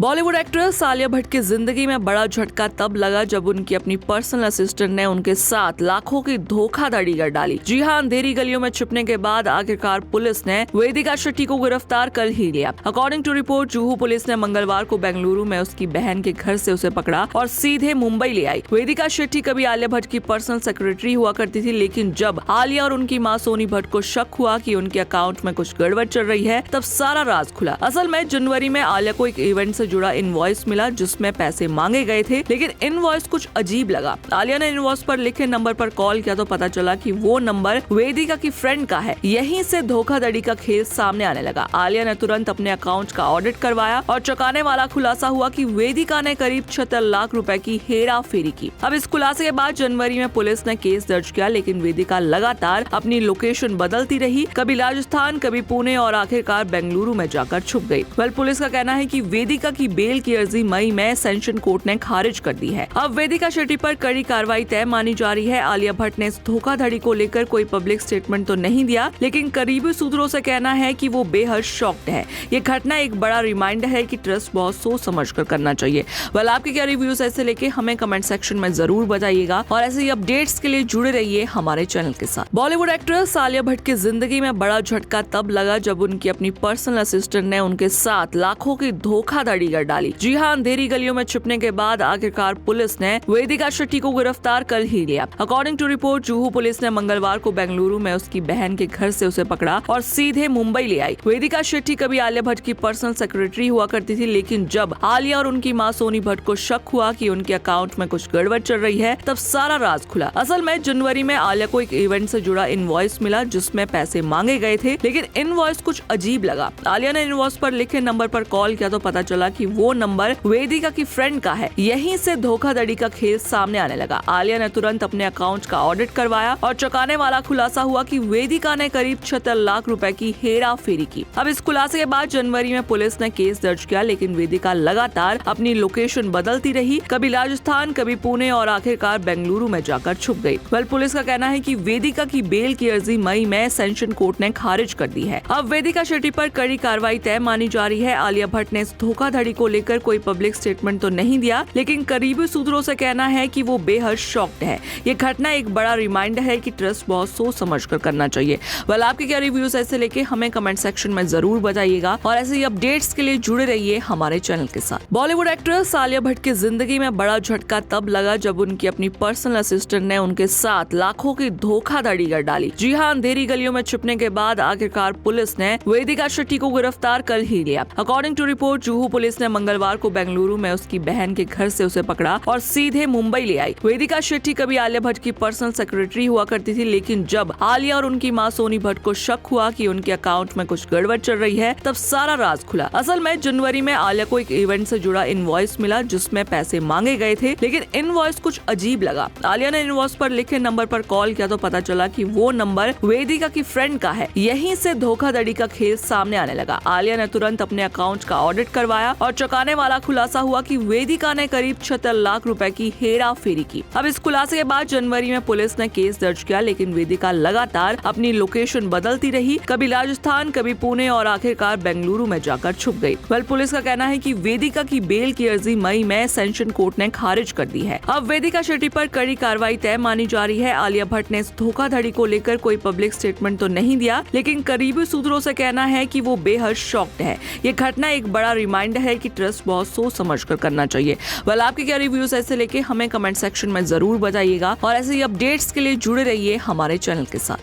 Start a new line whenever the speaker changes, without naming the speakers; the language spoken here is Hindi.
बॉलीवुड एक्ट्रेस आलिया भट्ट की जिंदगी में बड़ा झटका तब लगा जब उनकी अपनी पर्सनल असिस्टेंट ने उनके साथ लाखों की धोखाधड़ी कर डाली। जी हां, अंधेरी गलियों में छिपने के बाद आखिरकार पुलिस ने वेदिका शेट्टी को गिरफ्तार कर ही लिया। According to report, Juhu police ने मंगलवार को बेंगलुरु में उसकी बहन के घर से उसे पकड़ा और सीधे मुंबई ले आई। वेदिका शेट्टी कभी आलिया भट्ट की पर्सनल सेक्रेटरी हुआ करती थी, लेकिन जब आलिया और उनकी मां सोनी भट्ट को शक हुआ कि उनके अकाउंट में कुछ गड़बड़ चल रही है, तब सारा राज खुला। असल में जनवरी में आलिया को एक इवेंट से जुड़ा इनवॉइस मिला जिसमें पैसे मांगे गए थे, लेकिन इनवॉइस कुछ अजीब लगा। आलिया ने इनवॉइस पर लिखे नंबर पर कॉल किया तो पता चला कि वो नंबर वेदिका की फ्रेंड का है। यहीं से धोखाधड़ी का खेल सामने आने लगा। आलिया ने तुरंत अपने अकाउंट का ऑडिट करवाया और चौंकाने वाला खुलासा हुआ कि वेदिका ने करीब 76 लाख रुपए की हेरा फेरी की। अब इस खुलासे के बाद जनवरी में पुलिस ने केस दर्ज किया, लेकिन वेदिका लगातार अपनी लोकेशन बदलती रही, कभी राजस्थान, कभी पुणे और आखिरकार बेंगलुरु में जाकर छुप गई। पुलिस का कहना है कि वेदिका की बेल की अर्जी मई में सेशन कोर्ट ने खारिज कर दी है। अब वेदिका शेट्टी पर कड़ी कार्रवाई तय मानी जा रही है। आलिया भट्ट ने इस धोखाधड़ी को लेकर कोई पब्लिक स्टेटमेंट तो नहीं दिया, लेकिन करीबी सूत्रों से कहना है कि वो बेहद शॉक्ड है। ये घटना एक बड़ा रिमाइंडर है कि ट्रस्ट बहुत सोच समझ कर करना चाहिए। आपके क्या रिव्यूज ऐसे लेके हमें कमेंट सेक्शन में जरूर बताइएगा और ऐसे ही अपडेट्स के लिए जुड़े रहिए हमारे चैनल के साथ। बॉलीवुड एक्ट्रेस आलिया भट्ट की जिंदगी में बड़ा झटका तब लगा जब उनकी अपनी पर्सनल असिस्टेंट ने उनके साथ लाखों की धोखाधड़ी कर डाली। जी हां, अंधेरी गलियों में छिपने के बाद आखिरकार पुलिस ने वेदिका शेट्टी को गिरफ्तार कर ही लिया। According to report, Juhu police ने मंगलवार को बेंगलुरु में उसकी बहन के घर से उसे पकड़ा और सीधे मुंबई ले आई। वेदिका शेट्टी कभी आलिया भट्ट की पर्सनल सेक्रेटरी हुआ करती थी, लेकिन जब आलिया और उनकी मां सोनी भट्ट को शक हुआ कि उनके अकाउंट में कुछ गड़बड़ चल रही है, तब सारा राज खुला। असल में जनवरी में आलिया को एक इवेंट से जुड़ा इनवॉइस मिला जिसमें पैसे मांगे गए थे, लेकिन इनवॉइस कुछ अजीब लगा। आलिया ने इनवॉइस पर लिखे नंबर पर कॉल किया तो पता चला कि वो नंबर वेदिका की फ्रेंड का है। यहीं से धोखाधड़ी का खेल सामने आने लगा। आलिया ने तुरंत अपने अकाउंट का ऑडिट करवाया और चौंकाने वाला खुलासा हुआ कि वेदिका ने करीब 76 लाख रुपए की हेरा फेरी की। अब इस खुलासे के बाद जनवरी में पुलिस ने केस दर्ज किया, लेकिन वेदिका लगातार अपनी लोकेशन बदलती रही, कभी राजस्थान, कभी पुणे और आखिरकार बेंगलुरु में जाकर छुप गई। पुलिस का कहना है कि वेदिका की बेल की अर्जी मई में सेशन कोर्ट ने खारिज कर दी है। अब वेदिका शेट्टी पर कड़ी कार्रवाई तय मानी जा रही है। आलिया भट्ट ने इस धोखाधड़ी को लेकर कोई पब्लिक स्टेटमेंट तो नहीं दिया, लेकिन करीबी सूत्रों से कहना है कि वो बेहद शॉक्ड है। ये घटना एक बड़ा रिमाइंडर है कि ट्रस्ट बहुत सोच समझ कर करना चाहिए। आपके क्या रिव्यूज ऐसे लेके हमें कमेंट सेक्शन में जरूर बताइएगा और ऐसे ही अपडेट्स के लिए जुड़े रहिए हमारे चैनल के साथ। बॉलीवुड एक्ट्रेस आलिया भट्ट की जिंदगी में बड़ा झटका तब लगा जब उनकी अपनी पर्सनल असिस्टेंट ने उनके साथ लाखों की धोखाधड़ी कर डाली। जी हां, अंधेरी गलियों में छिपने के बाद आखिरकार पुलिस ने वेदिका शेट्टी को गिरफ्तार कर ही लिया। According to report, Juhu police ने मंगलवार को बेंगलुरु में उसकी बहन के घर से उसे पकड़ा और सीधे मुंबई ले आई। वेदिका शेट्टी कभी आलिया भट्ट की पर्सनल सेक्रेटरी हुआ करती थी, लेकिन जब आलिया और उनकी मां सोनी भट्ट को शक हुआ कि उनके अकाउंट में कुछ गड़बड़ चल रही है, तब सारा राज खुला। असल में जनवरी में आलिया को एक इवेंट से जुड़ा इनवॉइस मिला जिसमें पैसे मांगे गए थे, लेकिन इनवॉइस कुछ अजीब लगा। आलिया ने इनवॉइस पर लिखे नंबर पर कॉल किया तो पता चला कि वो नंबर वेदिका की फ्रेंड का है। यहीं से धोखाधड़ी का खेल सामने आने लगा। आलिया ने तुरंत अपने अकाउंट का ऑडिट करवाया और चौंकाने वाला खुलासा हुआ कि वेदिका ने करीब 76 लाख रुपए की हेरा फेरी की। अब इस खुलासे के बाद जनवरी में पुलिस ने केस दर्ज किया, लेकिन वेदिका लगातार अपनी लोकेशन बदलती रही, कभी राजस्थान, कभी पुणे और आखिरकार बेंगलुरु में जाकर छुप गई। पुलिस का कहना है कि वेदिका की बेल की अर्जी मई में सेशन कोर्ट ने खारिज कर दी है। अब वेदिका शेट्टी पर कड़ी कार्रवाई तय मानी जा रही है। आलिया भट्ट ने इस धोखाधड़ी को लेकर कोई पब्लिक स्टेटमेंट तो नहीं दिया, लेकिन करीबी सूत्रों से कहना है कि वो बेहद शॉक्ड है। ये घटना एक बड़ा रिमाइंडर है कि ट्रस्ट बहुत सोच समझ कर करना चाहिए। आपके क्या रिव्यूज ऐसे लेके हमें कमेंट सेक्शन में जरूर बताइएगा और ऐसे ही अपडेट्स के लिए जुड़े रहिए हमारे चैनल के साथ।